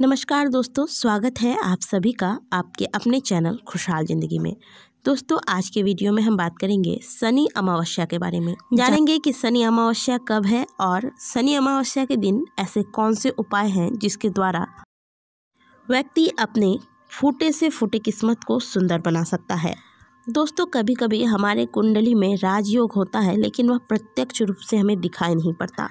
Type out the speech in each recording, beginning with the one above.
नमस्कार दोस्तों, स्वागत है आप सभी का आपके अपने चैनल खुशहाल ज़िंदगी में। दोस्तों, आज के वीडियो में हम बात करेंगे शनि अमावस्या के बारे में। जानेंगे कि शनि अमावस्या कब है और शनि अमावस्या के दिन ऐसे कौन से उपाय हैं जिसके द्वारा व्यक्ति अपने फूटे से फूटे किस्मत को सुंदर बना सकता है। दोस्तों, कभी कभी हमारे कुंडली में राजयोग होता है, लेकिन वह प्रत्यक्ष रूप से हमें दिखाई नहीं पड़ता।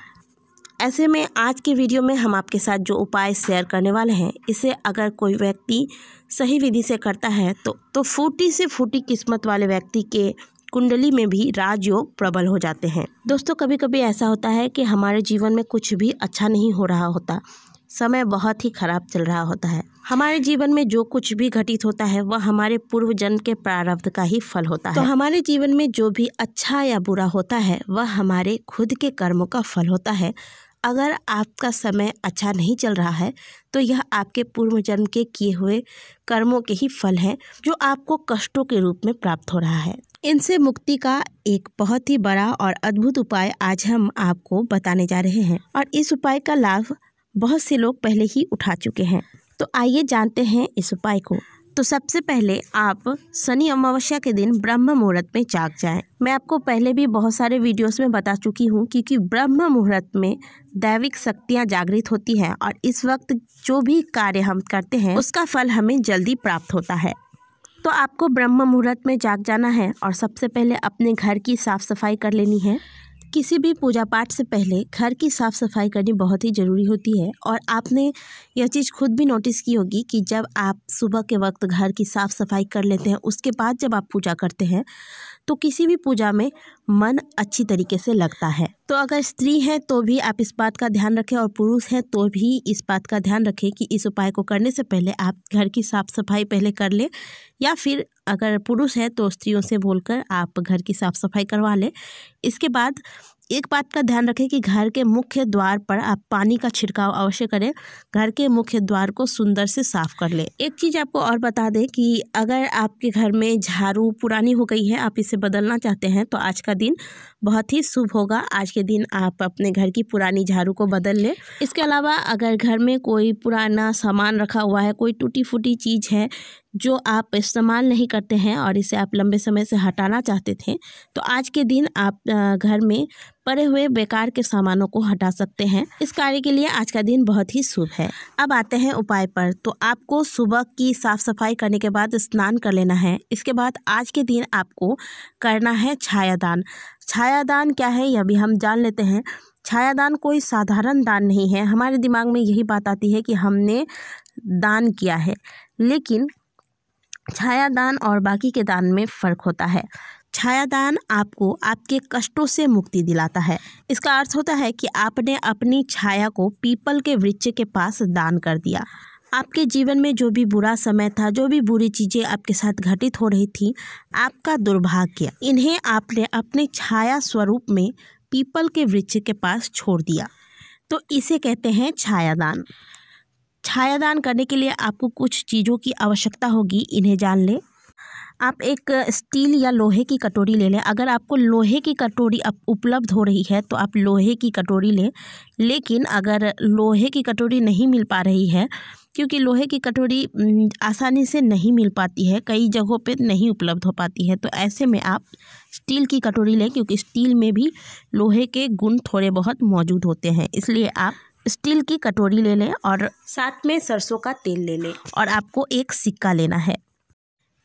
ऐसे में आज के वीडियो में हम आपके साथ जो उपाय शेयर करने वाले हैं, इसे अगर कोई व्यक्ति सही विधि से करता है तो फूटी से फूटी किस्मत वाले व्यक्ति के कुंडली में भी राजयोग प्रबल हो जाते हैं। दोस्तों, कभी कभी ऐसा होता है कि हमारे जीवन में कुछ भी अच्छा नहीं हो रहा होता, समय बहुत ही खराब चल रहा होता है। हमारे जीवन में जो कुछ भी घटित होता है वह हमारे पूर्व जन्म के प्रारब्ध का ही फल होता है। तो हमारे जीवन में जो भी अच्छा या बुरा होता है वह हमारे खुद के कर्मों का फल होता है। अगर आपका समय अच्छा नहीं चल रहा है तो यह आपके पूर्व जन्म के किए हुए कर्मों के ही फल हैं, जो आपको कष्टों के रूप में प्राप्त हो रहा है। इनसे मुक्ति का एक बहुत ही बड़ा और अद्भुत उपाय आज हम आपको बताने जा रहे हैं, और इस उपाय का लाभ बहुत से लोग पहले ही उठा चुके हैं। तो आइए जानते हैं इस उपाय को। तो सबसे पहले आप शनि अमावस्या के दिन ब्रह्म मुहूर्त में जाग जाएं। मैं आपको पहले भी बहुत सारे वीडियोस में बता चुकी हूँ, क्योंकि ब्रह्म मुहूर्त में दैविक शक्तियाँ जागृत होती हैं और इस वक्त जो भी कार्य हम करते हैं उसका फल हमें जल्दी प्राप्त होता है। तो आपको ब्रह्म मुहूर्त में जाग जाना है और सबसे पहले अपने घर की साफ सफाई कर लेनी है। किसी भी पूजा पाठ से पहले घर की साफ़ सफाई करनी बहुत ही ज़रूरी होती है, और आपने यह चीज़ खुद भी नोटिस की होगी कि जब आप सुबह के वक्त घर की साफ़ सफाई कर लेते हैं, उसके बाद जब आप पूजा करते हैं तो किसी भी पूजा में मन अच्छी तरीके से लगता है। तो अगर स्त्री हैं तो भी आप इस बात का ध्यान रखें, और पुरुष हैं तो भी इस बात का ध्यान रखें कि इस उपाय को करने से पहले आप घर की साफ़ सफाई पहले कर लें, या फिर अगर पुरुष है तो स्त्रियों से बोलकर आप घर की साफ़ सफाई करवा लें। इसके बाद एक बात का ध्यान रखें कि घर के मुख्य द्वार पर आप पानी का छिड़काव अवश्य करें। घर के मुख्य द्वार को सुंदर से साफ कर लें। एक चीज़ आपको और बता दें कि अगर आपके घर में झाड़ू पुरानी हो गई है, आप इसे बदलना चाहते हैं, तो आज का दिन बहुत ही शुभ होगा। आज के दिन आप अपने घर की पुरानी झाड़ू को बदल लें। इसके अलावा अगर घर में कोई पुराना सामान रखा हुआ है, कोई टूटी फूटी चीज़ है जो आप इस्तेमाल नहीं करते हैं और इसे आप लंबे समय से हटाना चाहते थे, तो आज के दिन आप घर में पड़े हुए बेकार के सामानों को हटा सकते हैं। इस कार्य के लिए आज का दिन बहुत ही शुभ है। अब आते हैं उपाय पर। तो आपको सुबह की साफ सफाई करने के बाद स्नान कर लेना है। इसके बाद आज के दिन आपको करना है छायादान। छायादान क्या है यह भी हम जान लेते हैं। छायादान कोई साधारण दान नहीं है। हमारे दिमाग में यही बात आती है कि हमने दान किया है, लेकिन छायादान और बाकी के दान में फ़र्क होता है। छायादान आपको आपके कष्टों से मुक्ति दिलाता है। इसका अर्थ होता है कि आपने अपनी छाया को पीपल के वृक्ष के पास दान कर दिया। आपके जीवन में जो भी बुरा समय था, जो भी बुरी चीज़ें आपके साथ घटित हो रही थी, आपका दुर्भाग्य, इन्हें आपने अपने छाया स्वरूप में पीपल के वृक्ष के पास छोड़ दिया। तो इसे कहते हैं छायादान। छायादान करने के लिए आपको कुछ चीज़ों की आवश्यकता होगी, इन्हें जान लें। आप एक स्टील या लोहे की कटोरी ले लें। अगर आपको लोहे की कटोरी उपलब्ध हो रही है तो आप लोहे की कटोरी लें, लेकिन अगर लोहे की कटोरी नहीं मिल पा रही है, क्योंकि लोहे की कटोरी आसानी से नहीं मिल पाती है, कई जगहों पे नहीं उपलब्ध हो पाती है, तो ऐसे में आप स्टील की कटोरी लें, क्योंकि स्टील में भी लोहे के गुण थोड़े बहुत मौजूद होते हैं। इसलिए आप स्टील की कटोरी ले लें और साथ में सरसों का तेल ले लें, और आपको एक सिक्का लेना है।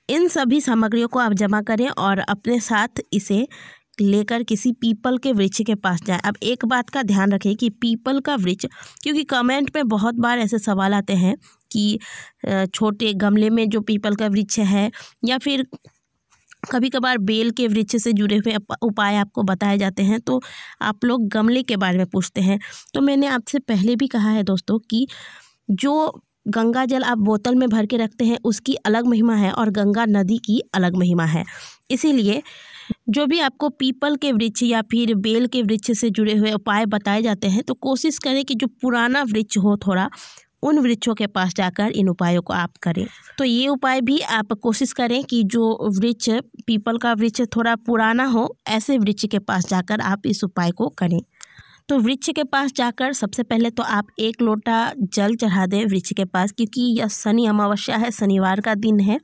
इन सभी सामग्रियों को आप जमा करें और अपने साथ इसे लेकर किसी पीपल के वृक्ष के पास जाएं। अब एक बात का ध्यान रखें कि पीपल का वृक्ष, क्योंकि कमेंट पे बहुत बार ऐसे सवाल आते हैं कि छोटे गमले में जो पीपल का वृक्ष है, या फिर कभी कभार बेल के वृक्ष से जुड़े हुए उपाय आपको बताए जाते हैं, तो आप लोग गमले के बारे में पूछते हैं। तो मैंने आपसे पहले भी कहा है दोस्तों कि जो गंगा जल आप बोतल में भर के रखते हैं उसकी अलग महिमा है, और गंगा नदी की अलग महिमा है। इसीलिए जो भी आपको पीपल के वृक्ष या फिर बेल के वृक्ष से जुड़े हुए उपाय बताए जाते हैं, तो कोशिश करें कि जो पुराना वृक्ष हो थोड़ा, उन वृक्षों के पास जाकर इन उपायों को आप करें। तो ये उपाय भी आप कोशिश करें कि जो वृक्ष, पीपल का वृक्ष थोड़ा पुराना हो, ऐसे वृक्ष के पास जाकर आप इस उपाय को करें। तो वृक्ष के पास जाकर सबसे पहले तो आप 1 लोटा जल चढ़ा दें वृक्ष के पास, क्योंकि यह शनि अमावस्या है, शनिवार का दिन है।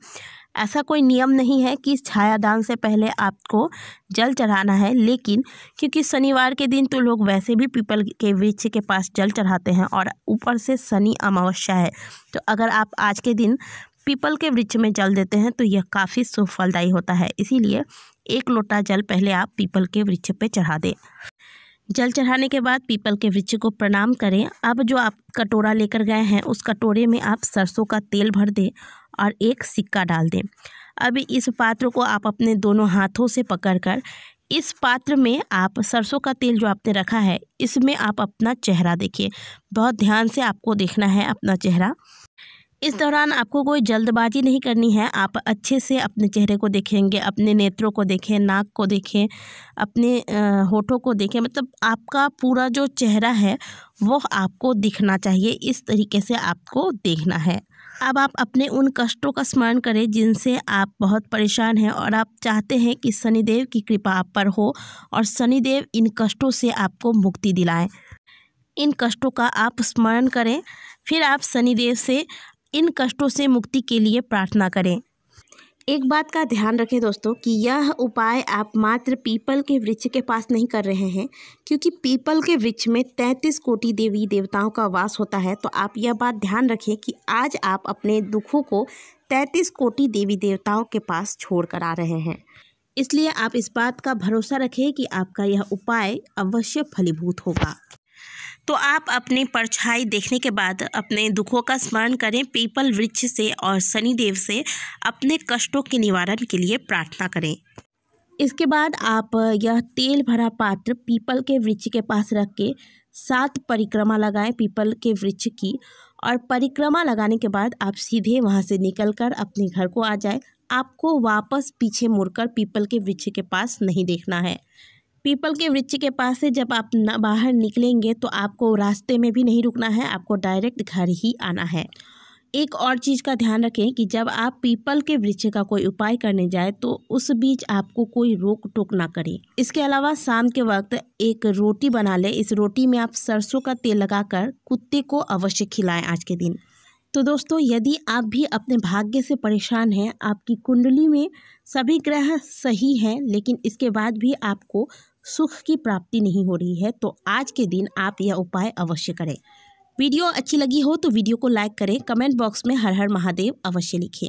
ऐसा कोई नियम नहीं है कि छायादान से पहले आपको जल चढ़ाना है, लेकिन क्योंकि शनिवार के दिन तो लोग वैसे भी पीपल के वृक्ष के पास जल चढ़ाते हैं और ऊपर से शनि अमावस्या है, तो अगर आप आज के दिन पीपल के वृक्ष में जल देते हैं तो यह काफ़ी शुभ फलदायी होता है। इसीलिए 1 लोटा जल पहले आप पीपल के वृक्ष पे चढ़ा दें। जल चढ़ाने के बाद पीपल के वृक्ष को प्रणाम करें। अब जो आप कटोरा लेकर गए हैं उस कटोरे में आप सरसों का तेल भर दें और 1 सिक्का डाल दें। अब इस पात्र को आप अपने दोनों हाथों से पकड़कर इस पात्र में आप सरसों का तेल जो आपने रखा है इसमें आप अपना चेहरा देखिए। बहुत ध्यान से आपको देखना है अपना चेहरा। इस दौरान आपको कोई जल्दबाजी नहीं करनी है। आप अच्छे से अपने चेहरे को देखेंगे, अपने नेत्रों को देखें, नाक को देखें, अपने होठों को देखें, मतलब आपका पूरा जो चेहरा है वो आपको दिखना चाहिए। इस तरीके से आपको देखना है। अब आप अपने उन कष्टों का स्मरण करें जिनसे आप बहुत परेशान हैं और आप चाहते हैं कि शनिदेव की कृपा आप पर हो और शनिदेव इन कष्टों से आपको मुक्ति दिलाएं। इन कष्टों का आप स्मरण करें, फिर आप शनिदेव से इन कष्टों से मुक्ति के लिए प्रार्थना करें। एक बात का ध्यान रखें दोस्तों कि यह उपाय आप मात्र पीपल के वृक्ष के पास नहीं कर रहे हैं, क्योंकि पीपल के वृक्ष में 33 कोटि देवी देवताओं का वास होता है। तो आप यह बात ध्यान रखें कि आज आप अपने दुखों को 33 कोटि देवी देवताओं के पास छोड़ कर आ रहे हैं। इसलिए आप इस बात का भरोसा रखें कि आपका यह उपाय अवश्य फलीभूत होगा। तो आप अपनी परछाई देखने के बाद अपने दुखों का स्मरण करें, पीपल वृक्ष से और शनिदेव से अपने कष्टों के निवारण के लिए प्रार्थना करें। इसके बाद आप यह तेल भरा पात्र पीपल के वृक्ष के पास रख के 7 परिक्रमा लगाएं पीपल के वृक्ष की, और परिक्रमा लगाने के बाद आप सीधे वहां से निकलकर अपने घर को आ जाएं। आपको वापस पीछे मुड़कर पीपल के वृक्ष के पास नहीं देखना है। पीपल के वृक्ष के पास से जब आप बाहर निकलेंगे तो आपको रास्ते में भी नहीं रुकना है, आपको डायरेक्ट घर ही आना है। एक और चीज़ का ध्यान रखें कि जब आप पीपल के वृक्ष का कोई उपाय करने जाए तो उस बीच आपको कोई रोक टोक ना करे। इसके अलावा शाम के वक्त एक रोटी बना लें। इस रोटी में आप सरसों का तेल लगाकर कुत्ते को अवश्य खिलाएं आज के दिन। तो दोस्तों, यदि आप भी अपने भाग्य से परेशान हैं, आपकी कुंडली में सभी ग्रह सही हैं लेकिन इसके बाद भी आपको सुख की प्राप्ति नहीं हो रही है, तो आज के दिन आप यह उपाय अवश्य करें। वीडियो अच्छी लगी हो तो वीडियो को लाइक करें, कमेंट बॉक्स में हर हर महादेव अवश्य लिखें।